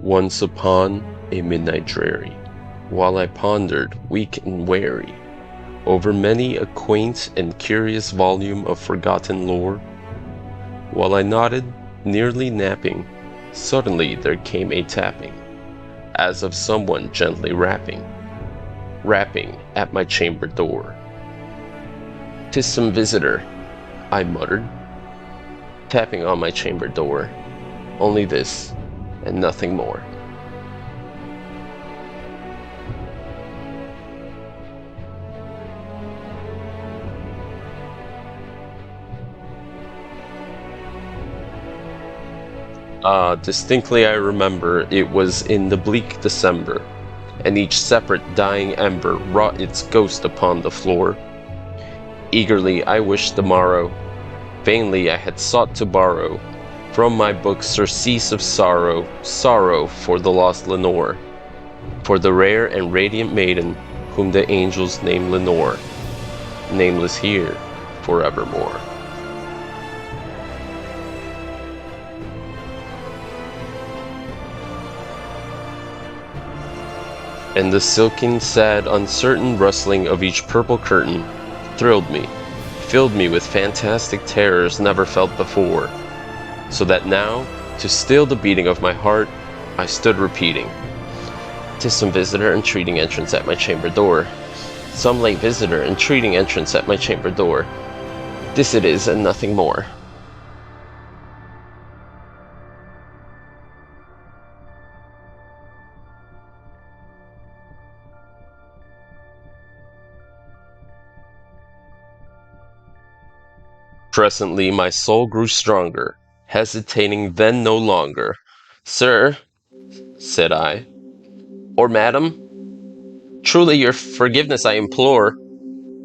Once upon a midnight dreary, while I pondered, weak and weary, over many a quaint and curious volume of forgotten lore, while I nodded, nearly napping, suddenly there came a tapping, as of someone gently rapping at my chamber door. "'Tis some visitor," I muttered, tapping on my chamber door. Only this, and nothing more. Distinctly I remember it was in the bleak December, and each separate dying ember wrought its ghost upon the floor. Eagerly I wished the morrow, vainly I had sought to borrow from my book surcease of sorrow, sorrow for the lost Lenore, for the rare and radiant maiden whom the angels name Lenore, nameless here forevermore. And the silken, sad, uncertain rustling of each purple curtain thrilled me, filled me with fantastic terrors never felt before, so that now, to still the beating of my heart, I stood repeating, "'Tis some visitor entreating entrance at my chamber door. Some late visitor entreating entrance at my chamber door. This it is, and nothing more." Presently my soul grew stronger, hesitating then no longer. "Sir," said I, "or madam, truly your forgiveness I implore,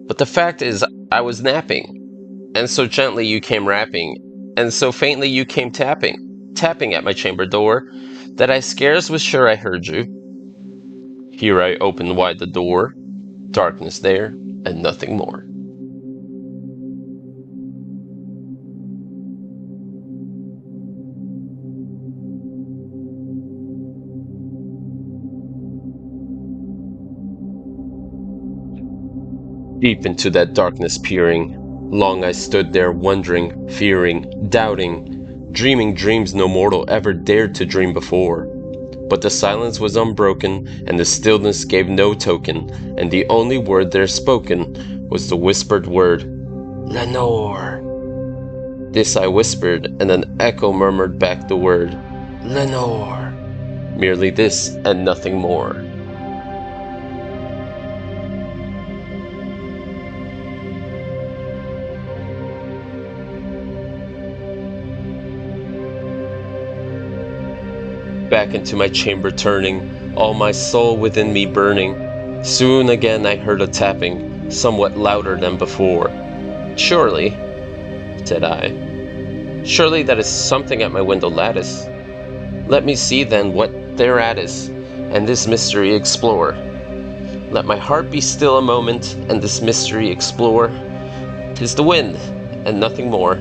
but the fact is I was napping, and so gently you came rapping, and so faintly you came tapping at my chamber door, that I scarce was sure I heard you." Here I opened wide the door, darkness there, and nothing more. Deep into that darkness peering, long I stood there wondering, fearing, doubting, dreaming dreams no mortal ever dared to dream before. But the silence was unbroken, and the stillness gave no token, and the only word there spoken was the whispered word, "Lenore." This I whispered, and an echo murmured back the word, "Lenore." Merely this, and nothing more. Back into my chamber turning, all my soul within me burning, soon again I heard a tapping, somewhat louder than before. "Surely," said I, "surely that is something at my window lattice. Let me see then what thereat is, and this mystery explore. Let my heart be still a moment, and this mystery explore. 'Tis the wind, and nothing more."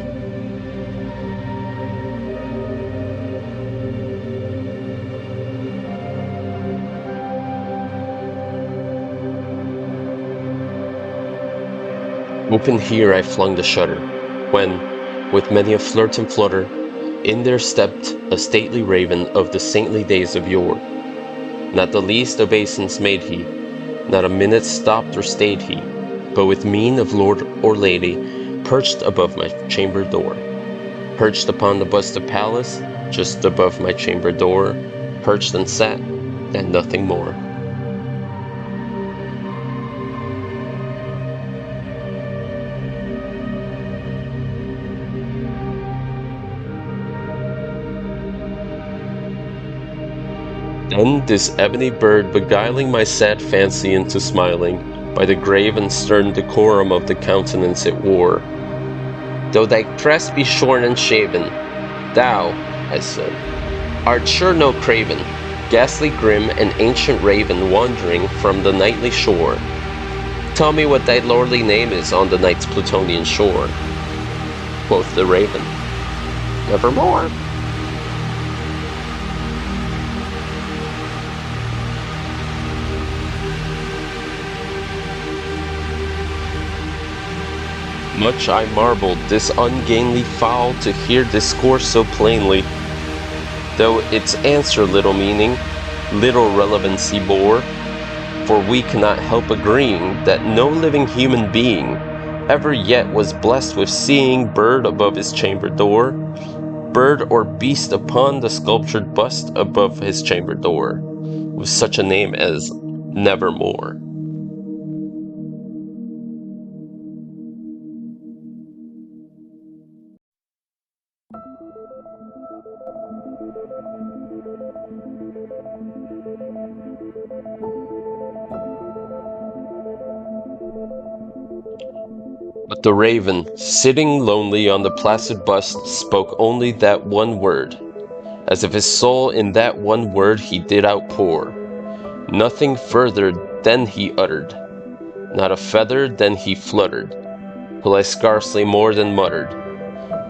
Open here I flung the shutter, when, with many a flirt and flutter, in there stepped a stately raven of the saintly days of yore. Not the least obeisance made he, not a minute stopped or stayed he, but with mien of lord or lady, perched above my chamber door. Perched upon the bust of Pallas, just above my chamber door, perched and sat, and nothing more. Then this ebony bird beguiling my sad fancy into smiling, by the grave and stern decorum of the countenance it wore. "Though thy crest be shorn and shaven, thou," I said, "art sure no craven, ghastly grim and ancient raven wandering from the nightly shore. Tell me what thy lordly name is on the night's Plutonian shore." Quoth the raven, "Nevermore." Much I marveled this ungainly fowl to hear discourse so plainly, though its answer little meaning, little relevancy bore, for we cannot help agreeing that no living human being ever yet was blessed with seeing bird above his chamber door, bird or beast upon the sculptured bust above his chamber door, with such a name as Nevermore. But the raven, sitting lonely on the placid bust, spoke only that one word, as if his soul in that one word he did outpour. Nothing further than he uttered, not a feather than he fluttered, till I scarcely more than muttered,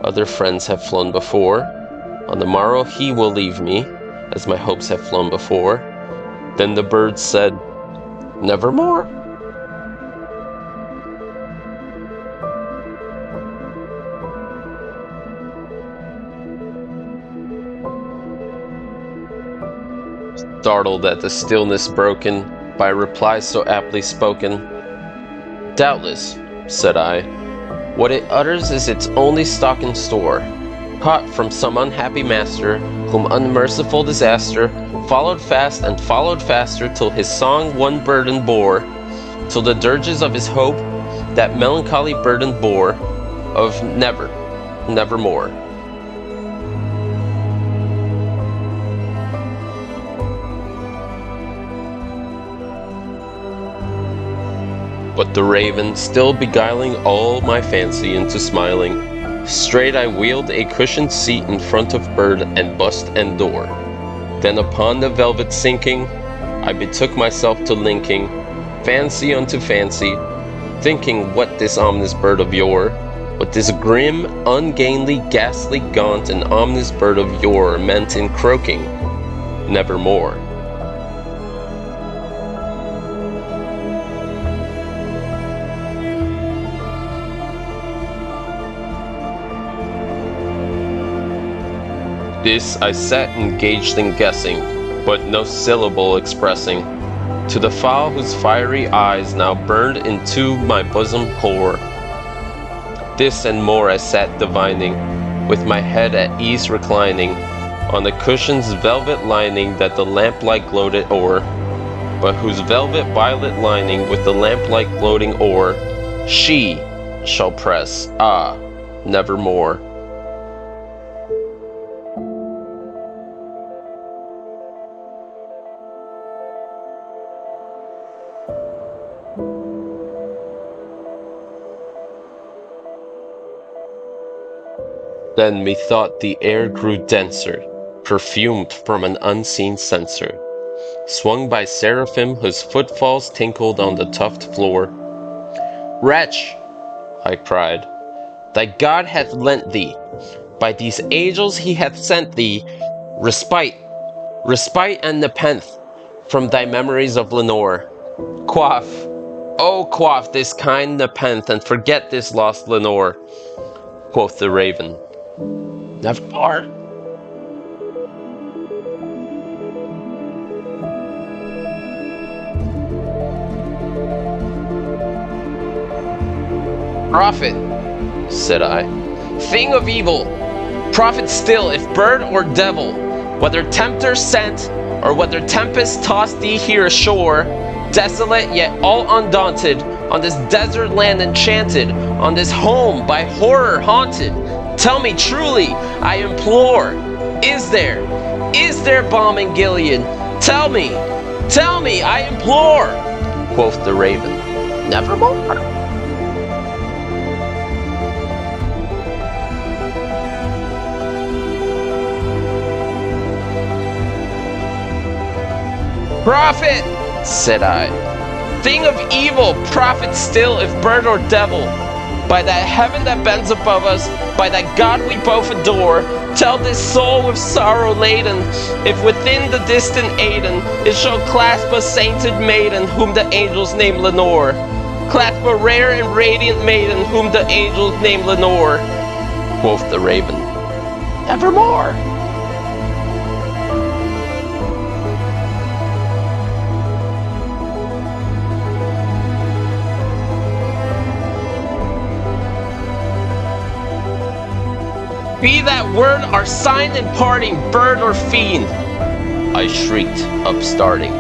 other friends have flown before, on the morrow he will leave me, as my hopes have flown before. Then the bird said, Nevermore. Startled at the stillness broken by a reply so aptly spoken. Doubtless, said I, what it utters is its only stock and store, caught from some unhappy master, whom unmerciful disaster followed fast and followed faster, till his song one burden bore, till the dirges of his hope that melancholy burden bore, of nevermore. But the raven, still beguiling all my fancy into smiling, straight I wheeled a cushioned seat in front of bird and bust and door. Then upon the velvet sinking, I betook myself to linking fancy unto fancy, thinking what this ominous bird of yore, what this grim, ungainly, ghastly, gaunt, and ominous bird of yore meant in croaking, nevermore. This I sat engaged in guessing, but no syllable expressing, to the fowl whose fiery eyes now burned into my bosom core. This and more I sat divining, with my head at ease reclining, on the cushion's velvet lining that the lamplight gloated o'er, but whose velvet violet lining with the lamplight gloating o'er, she shall press, nevermore. Then methought the air grew denser, perfumed from an unseen censer, swung by seraphim whose footfalls tinkled on the tufted floor. Wretch, I cried, thy God hath lent thee, by these angels he hath sent thee, respite and nepenthe from thy memories of Lenore. Quaff, oh quaff this kind nepenthe, and forget this lost Lenore, quoth the raven. Nevermore. Prophet, said I, thing of evil, prophet still, if bird or devil, whether tempter sent, or whether tempest tossed thee here ashore, desolate yet all undaunted, on this desert land enchanted, on this home by horror haunted. Tell me truly, I implore, is there balm in Gilead? Tell me, I implore, quoth the raven, nevermore. Prophet, said I, thing of evil, prophet still, if bird or devil, by that heaven that bends above us, by that God we both adore, tell this soul with sorrow laden, if within the distant Aidenn it shall clasp a sainted maiden whom the angels name Lenore. clasp a rare and radiant maiden whom the angels name Lenore. Quoth the raven, "Nevermore." "Be that word our sign in parting, bird or fiend," I shrieked, upstarting.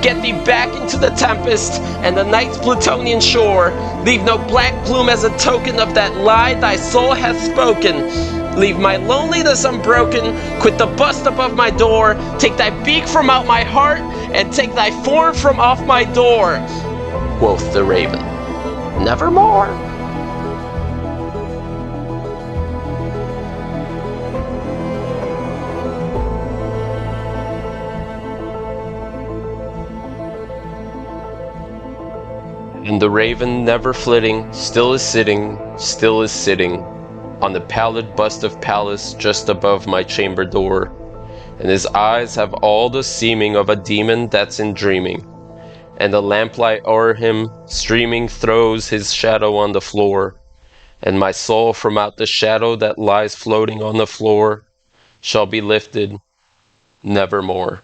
"Get thee back into the tempest and the night's Plutonian shore. Leave no black plume as a token of that lie thy soul hath spoken. Leave my loneliness unbroken, quit the bust above my door. Take thy beak from out my heart, and take thy form from off my door." Quoth the raven, "Nevermore." And the raven, never flitting, still is sitting on the pallid bust of Pallas just above my chamber door. And his eyes have all the seeming of a demon that's in dreaming. And the lamplight o'er him, streaming, throws his shadow on the floor. And my soul from out the shadow that lies floating on the floor shall be lifted nevermore.